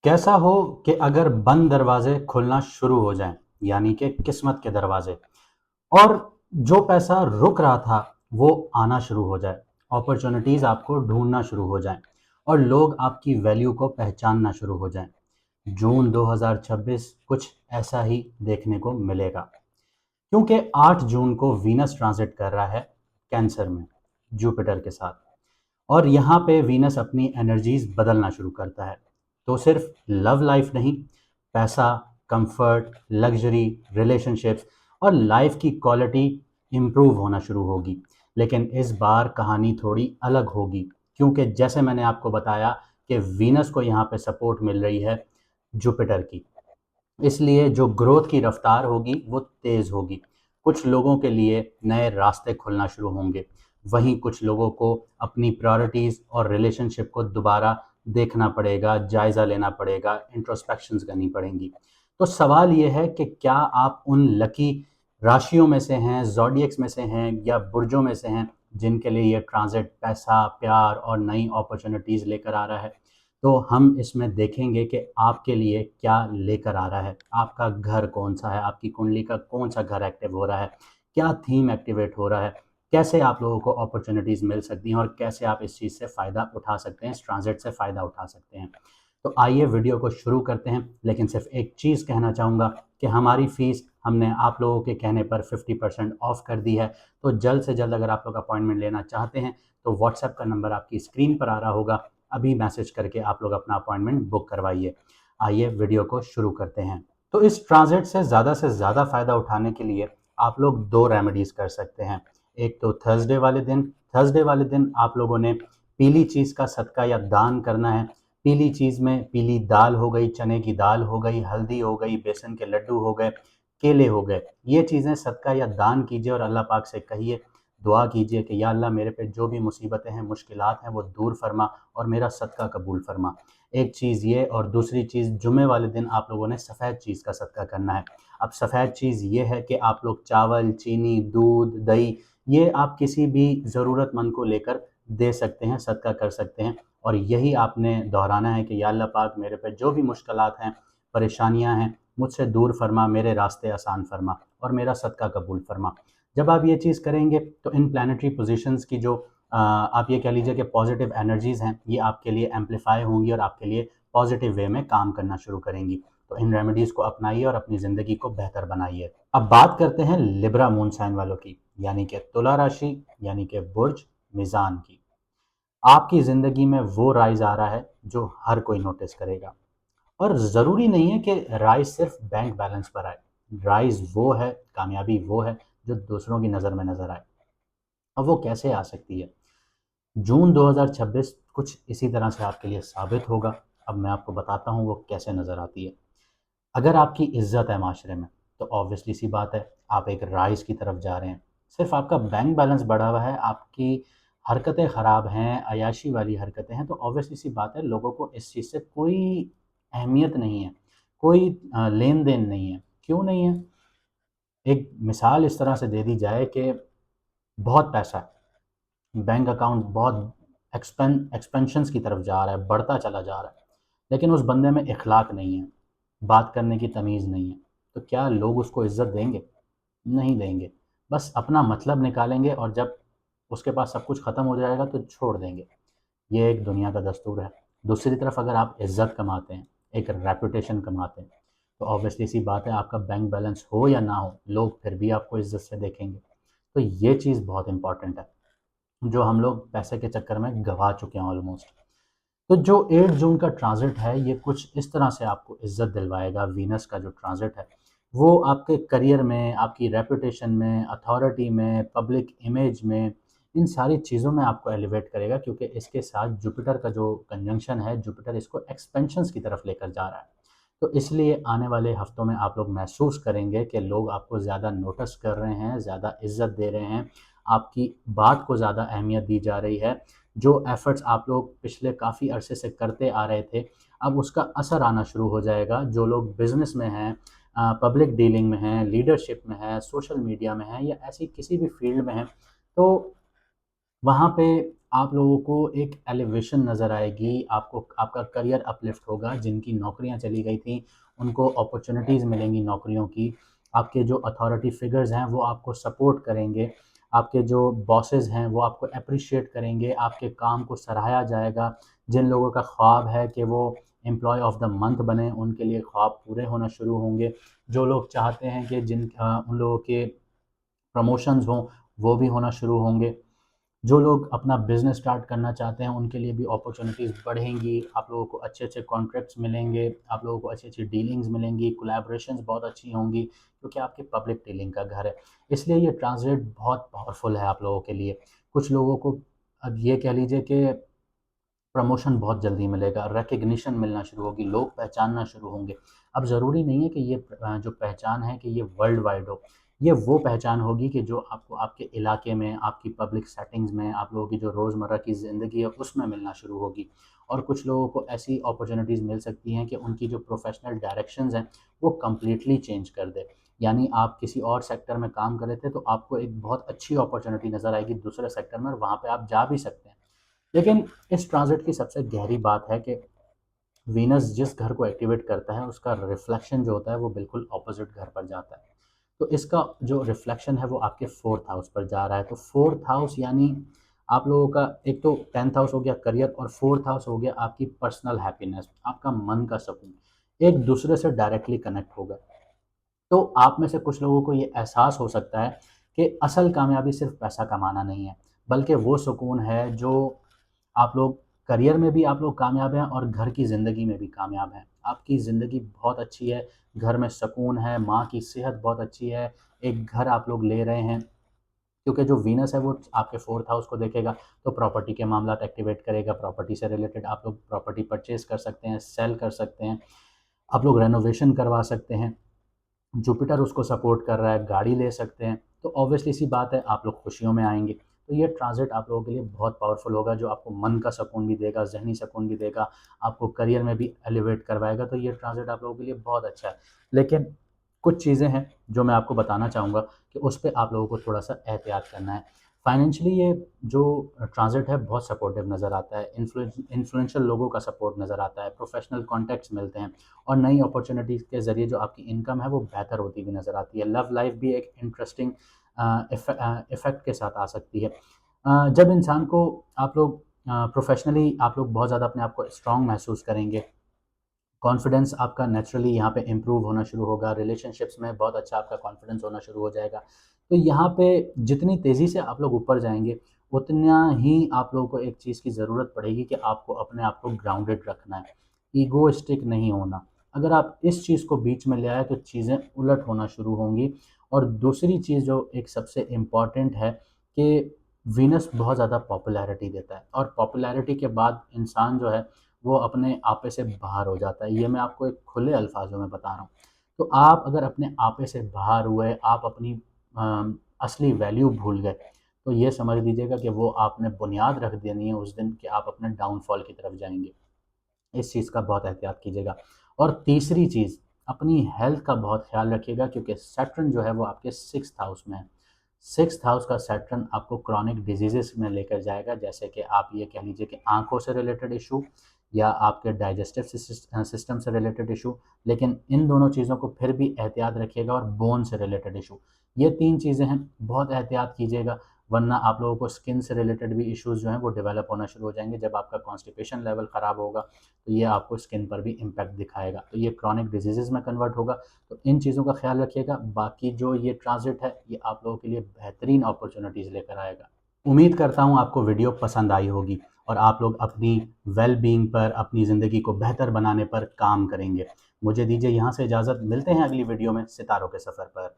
कैसा हो कि अगर बंद दरवाजे खुलना शुरू हो जाएं, यानी कि किस्मत के दरवाजे, और जो पैसा रुक रहा था वो आना शुरू हो जाए, अपॉर्चुनिटीज आपको ढूंढना शुरू हो जाएं और लोग आपकी वैल्यू को पहचानना शुरू हो जाएं। जून 2026 कुछ ऐसा ही देखने को मिलेगा, क्योंकि 8 जून को वीनस ट्रांजिट कर रहा है कैंसर में जुपिटर के साथ। और यहाँ पे वीनस अपनी एनर्जीज बदलना शुरू करता है। तो सिर्फ लव लाइफ नहीं, पैसा, कंफर्ट, लग्जरी, रिलेशनशिप्स और लाइफ की क्वालिटी इम्प्रूव होना शुरू होगी। लेकिन इस बार कहानी थोड़ी अलग होगी, क्योंकि जैसे मैंने आपको बताया कि वीनस को यहाँ पे सपोर्ट मिल रही है जुपिटर की। इसलिए जो ग्रोथ की रफ्तार होगी वो तेज़ होगी। कुछ लोगों के लिए नए रास्ते खुलना शुरू होंगे, वहीं कुछ लोगों को अपनी प्रायोरिटीज़ और रिलेशनशिप को दोबारा देखना पड़ेगा, जायज़ा लेना पड़ेगा, इंट्रोस्पेक्शंस करनी पड़ेंगी। तो सवाल ये है कि क्या आप उन लकी राशियों में से हैं, ज़ोडिएक्स में से हैं या बुर्जों में से हैं जिनके लिए ये ट्रांज़िट पैसा, प्यार और नई अपॉर्चुनिटीज़ लेकर आ रहा है? तो हम इसमें देखेंगे कि आपके लिए क्या लेकर आ रहा है, आपका घर कौन-सा है, आपकी कुंडली का कौन-सा घर एक्टिव हो रहा है, क्या थीम एक्टिवेट हो रहा है, कैसे आप लोगों को अपॉर्च्युनिटीज़ मिल सकती हैं और कैसे आप इस चीज़ से फ़ायदा उठा सकते हैं, इस ट्रांज़िट से फ़ायदा उठा सकते हैं। तो आइए वीडियो को शुरू करते हैं, लेकिन सिर्फ एक चीज़ कहना चाहूँगा कि हमारी फ़ीस हमने आप लोगों के कहने पर 50% ऑफ कर दी है। तो जल्द से जल्द अगर आप लोग अपॉइंटमेंट लेना चाहते हैं, तो व्हाट्सएप का नंबर आपकी स्क्रीन पर आ रहा होगा, अभी मैसेज करके आप लोग अपना अपॉइंटमेंट बुक करवाइए। आइए वीडियो को शुरू करते हैं। तो इस ट्रांजिट से ज़्यादा फ़ायदा उठाने के लिए आप लोग 2 रेमेडीज़ कर सकते हैं। एक तो थर्सडे वाले दिन आप लोगों ने पीली चीज़ का सदका या दान करना है। पीली चीज़ में पीली दाल हो गई, चने की दाल हो गई, हल्दी हो गई, बेसन के लड्डू हो गए, केले हो गए। ये चीज़ें सदका या दान कीजिए और अल्लाह पाक से कहिए, दुआ कीजिए कि या अल्लाह मेरे पे जो भी मुसीबतें हैं, मुश्किलात हैं वो दूर फरमा और मेरा सदका कबूल फरमा। एक चीज़ ये, और दूसरी चीज़ जुमे वाले दिन आप लोगों ने सफ़ेद चीज़ का सदका करना है। अब सफ़ेद चीज़ ये है कि आप लोग चावल, चीनी, दूध, दही, ये आप किसी भी ज़रूरतमंद को लेकर दे सकते हैं, सदका कर सकते हैं। और यही आपने दोहराना है कि या अल्लाह पाक मेरे पे जो भी मुश्किलात हैं, परेशानियाँ हैं, मुझसे दूर फरमा, मेरे रास्ते आसान फरमा और मेरा सदका कबूल फरमा। जब आप ये चीज़ करेंगे तो इन प्लैनेटरी पोजीशंस की जो आप ये कह लीजिए कि पॉजिटिव एनर्जीज़ हैं, ये आपके लिए एम्प्लीफाई होंगी और आपके लिए पॉजिटिव वे में काम करना शुरू करेंगी। तो इन रेमेडीज़ को अपनाइए और अपनी ज़िंदगी को बेहतर बनाइए। अब बात करते हैं लिब्रा मून साइन वालों की, यानी कि तुला राशि, यानी कि बुर्ज मीज़ान की। आपकी ज़िंदगी में वो राइज़ आ रहा है जो हर कोई नोटिस करेगा। और ज़रूरी नहीं है कि राइज़ सिर्फ बैंक बैलेंस पर आए। राइज़ वो है, कामयाबी वो है जो दूसरों की नज़र में नज़र आए। अब वो कैसे आ सकती है? जून 2026 कुछ इसी तरह से आपके लिए साबित होगा। अब मैं आपको बताता हूँ वो कैसे नज़र आती है। अगर आपकी इज़्ज़त है माशरे में, तो ऑब्वियसली सी बात है, आप एक राइज़ की तरफ जा रहे हैं। सिर्फ़ आपका बैंक बैलेंस बढ़ा हुआ है, आपकी हरकतें ख़राब हैं, अय्याशी वाली हरकतें हैं, तो ऑब्वियसली सी बात है, लोगों को इस चीज़ से कोई अहमियत नहीं है, कोई लेन-देन नहीं है। क्यों नहीं है? एक मिसाल इस तरह से दे दी जाए कि बहुत पैसा है, बैंक अकाउंट बहुत एक्सपेंशंस की तरफ जा रहा है, बढ़ता चला जा रहा है, लेकिन उस बंदे में इखलाक नहीं है, बात करने की तमीज़ नहीं है, तो क्या लोग उसको इज़्ज़त देंगे? नहीं देंगे। बस अपना मतलब निकालेंगे और जब उसके पास सब कुछ ख़त्म हो जाएगा तो छोड़ देंगे। ये एक दुनिया का दस्तूर है। दूसरी तरफ अगर आप इज़्ज़त कमाते हैं, एक रेपुटेशन कमाते हैं, तो ऑब्वियसली सी बात है, आपका बैंक बैलेंस हो या ना हो, लोग फिर भी आपको इज़्ज़त से देखेंगे। तो ये चीज़ बहुत इम्पोर्टेंट है, जो हम लोग पैसे के चक्कर में गँवा चुके हैं ऑलमोस्ट। तो जो 8 जून का ट्रांज़िट है, ये कुछ इस तरह से आपको इज़्ज़त दिलवाएगा। वीनस का जो ट्रांज़िट है, वो आपके करियर में, आपकी रेपुटेशन में, अथॉरिटी में, पब्लिक इमेज में, इन सारी चीज़ों में आपको एलिवेट करेगा, क्योंकि इसके साथ जुपिटर का जो कंजंक्शन है, जुपिटर इसको एक्सपेंशंस की तरफ लेकर जा रहा है। तो इसलिए आने वाले हफ्तों में आप लोग महसूस करेंगे कि लोग आपको ज़्यादा नोटिस कर रहे हैं, ज़्यादा इज़्ज़त दे रहे हैं, आपकी बात को ज़्यादा अहमियत दी जा रही है। जो एफ़र्ट्स आप लोग पिछले काफ़ी अरसे से करते आ रहे थे, अब उसका असर आना शुरू हो जाएगा। जो लोग बिज़नेस में हैं, पब्लिक डीलिंग में हैं, लीडरशिप में हैं, सोशल मीडिया में हैं या ऐसी किसी भी फ़ील्ड में हैं, तो वहाँ पे आप लोगों को एक एलिवेशन नज़र आएगी, आपको आपका करियर अपलिफ्ट होगा। जिनकी नौकरियां चली गई थी उनको अपॉर्चुनिटीज़ मिलेंगी नौकरियों की। आपके जो अथॉरिटी फिगर्स हैं वो आपको सपोर्ट करेंगे, आपके जो बॉसेस हैं वो आपको अप्रिशिएट करेंगे, आपके काम को सराहा जाएगा। जिन लोगों का ख्वाब है कि वो एम्प्लॉय ऑफ द मंथ बने, उनके लिए ख्वाब पूरे होना शुरू होंगे। जो लोग चाहते हैं कि उन लोगों के प्रमोशंस हों, वो भी होना शुरू होंगे। जो लोग अपना बिज़नेस स्टार्ट करना चाहते हैं उनके लिए भी अपॉर्चुनिटीज़ बढ़ेंगी। आप लोगों को अच्छे-अच्छे कॉन्ट्रैक्ट्स मिलेंगे, आप लोगों को अच्छी-अच्छी डीलिंग्स मिलेंगी, कोलैबोरेशंस बहुत अच्छी होंगी, क्योंकि आपकी पब्लिक डीलिंग का घर है। इसलिए ये ट्रांसलेट बहुत पावरफुल है आप लोगों के लिए। कुछ लोगों को अब ये कह लीजिए कि प्रमोशन बहुत जल्दी मिलेगा, रिकॉग्निशन मिलना शुरू होगी, लोग पहचानना शुरू होंगे। अब ज़रूरी नहीं है कि ये जो पहचान है कि ये वर्ल्ड वाइड हो। ये वो पहचान होगी कि जो आपको आपके इलाके में, आपकी पब्लिक सेटिंग्स में, आप लोगों की जो रोज़मर्रा की ज़िंदगी है उसमें मिलना शुरू होगी। और कुछ लोगों को ऐसी अपॉर्च्युनिटीज़ मिल सकती हैं कि उनकी जो प्रोफ़ेशनल डायरेक्शंस हैं वो कंप्लीटली चेंज कर दे। यानी आप किसी और सेक्टर में काम कर रहे थे तो आपको एक बहुत अच्छी अपॉर्च्युनिटी नज़र आएगी दूसरे सेक्टर में और वहाँ पे आप जा भी सकते हैं। लेकिन इस ट्रांज़िट की सबसे गहरी बात है कि वीनस जिस घर को एक्टिवेट करता है उसका रिफ्लेक्शन जो होता है वो बिल्कुल ऑपोजिट घर पर जाता है। तो इसका जो रिफ्लेक्शन है वो आपके 4th हाउस पर जा रहा है। तो 4th हाउस यानी आप लोगों का एक तो 10th हाउस हो गया करियर और 4th हाउस हो गया आपकी पर्सनल हैप्पीनेस, आपका मन का सुकून। एक दूसरे से डायरेक्टली कनेक्ट होगा। तो आप में से कुछ लोगों को ये एहसास हो सकता है कि असल कामयाबी सिर्फ़ पैसा कमाना नहीं है, बल्कि वो सुकून है जो आप लोग करियर में भी आप लोग कामयाब हैं और घर की ज़िंदगी में भी कामयाब हैं। आपकी ज़िंदगी बहुत अच्छी है, घर में सुकून है, माँ की सेहत बहुत अच्छी है, एक घर आप लोग ले रहे हैं। क्योंकि जो वीनस है वो आपके 4th हाउस को देखेगा, तो प्रॉपर्टी के मामलात एक्टिवेट करेगा, प्रॉपर्टी से रिलेटेड आप लोग प्रॉपर्टी परचेज़ कर सकते हैं, सेल कर सकते हैं, आप लोग रेनोवेशन करवा सकते हैं। जुपिटर उसको सपोर्ट कर रहा है, गाड़ी ले सकते हैं, तो ऑब्वियसली सी बात है आप लोग खुशियों में आएँगे। तो ये ट्रांज़िट आप लोगों के लिए बहुत पावरफुल होगा जो आपको मन का सुकून भी देगा, ज़हनी सुकून भी देगा, आपको करियर में भी एलिवेट करवाएगा, तो ये ट्रांज़िट आप लोगों के लिए बहुत अच्छा है। लेकिन कुछ चीज़ें हैं जो मैं आपको बताना चाहूँगा कि उस पे आप लोगों को थोड़ा-सा एहतियात करना है। फाइनेंशियली ये जो ट्रांज़िट है बहुत सपोर्टिव नज़र आता है, इन्फ्लुएंशियल लोगों का सपोर्ट नज़र आता है, प्रोफ़ेशनल कॉन्टैक्ट्स मिलते हैं और नई अपॉर्च्युनिटीज़ के ज़रिए जो आपकी इनकम है वो बेहतर होती हुई नज़र आती है। लव लाइफ़ भी एक इंटरेस्टिंग इफ़ेक्ट के साथ आ सकती है। जब इंसान को आप लोग प्रोफ़ेशनली आप लोग बहुत ज़्यादा अपने आप को स्ट्रॉन्ग महसूस करेंगे, कॉन्फिडेंस आपका नेचुरली यहाँ पे इम्प्रूव होना शुरू होगा, रिलेशनशिप्स में बहुत अच्छा आपका कॉन्फिडेंस होना शुरू हो जाएगा। तो यहाँ पे जितनी तेज़ी से आप लोग ऊपर जाएँगे, उतना ही आप लोगों को एक चीज़ की ज़रूरत पड़ेगी कि आपको अपने आप को ग्राउंडेड रखना है, ईगोइस्टिक नहीं होना। अगर आप इस चीज़ को बीच में ले आए तो चीज़ें उलट होना शुरू होंगी। और दूसरी चीज़ जो एक सबसे इम्पॉर्टेंट है कि वीनस बहुत ज़्यादा पॉपुलैरिटी देता है और पॉपुलैरिटी के बाद इंसान जो है वो अपने आपे से बाहर हो जाता है। ये मैं आपको एक खुले अल्फाज़ों में बता रहा हूँ। तो आप अगर अपने आपे से बाहर हुए, आप अपनी असली वैल्यू भूल गए, तो ये समझ लीजिएगा कि वो आपने बुनियाद रख देनी है उस दिन कि आप अपने डाउनफॉल की तरफ जाएँगे। इस चीज़ का बहुत एहतियात कीजिएगा। और तीसरी चीज़, अपनी हेल्थ का बहुत ख़्याल रखिएगा क्योंकि सैटर्न जो है वो आपके 6th हाउस में है। 6th हाउस का सैटर्न आपको क्रॉनिक डिज़ीज़ेज़ में लेकर जाएगा, जैसे कि आप ये कह लीजिए कि आँखों से रिलेटेड इश्यू या आपके डाइजेस्टिव सिस्टम से रिलेटेड इश्यू, लेकिन इन दोनों चीज़ों को फिर भी एहतियात रखिएगा और बोन से रिलेटेड इश्यू। ये 3 चीज़ें हैं, बहुत एहतियात कीजिएगा वरना आप लोगों को स्किन से रिलेटेड भी इश्यूज़ जो हैं वो डेवलप होना शुरू हो जाएँगे। जब आपका कॉन्स्टिपेशन लेवल ख़राब होगा, तो ये आपको स्किन पर भी इम्पैक्ट दिखाएगा। तो ये क्रॉनिक डिज़ीज़ेज़ में कन्वर्ट होगा, तो इन चीज़ों का ख़्याल रखिएगा। बाकी जो ये ट्रांज़िट है, ये आप लोगों के लिए बेहतरीन अपॉर्च्युनिटीज़ लेकर आएगा। उम्मीद करता हूँ आपको वीडियो पसंद आई होगी और आप लोग अपनी वेल बीइंग पर, अपनी ज़िंदगी को बेहतर बनाने पर काम करेंगे। मुझे दीजिए यहाँ से इजाज़त, मिलते हैं अगली वीडियो में सितारों के सफ़र पर।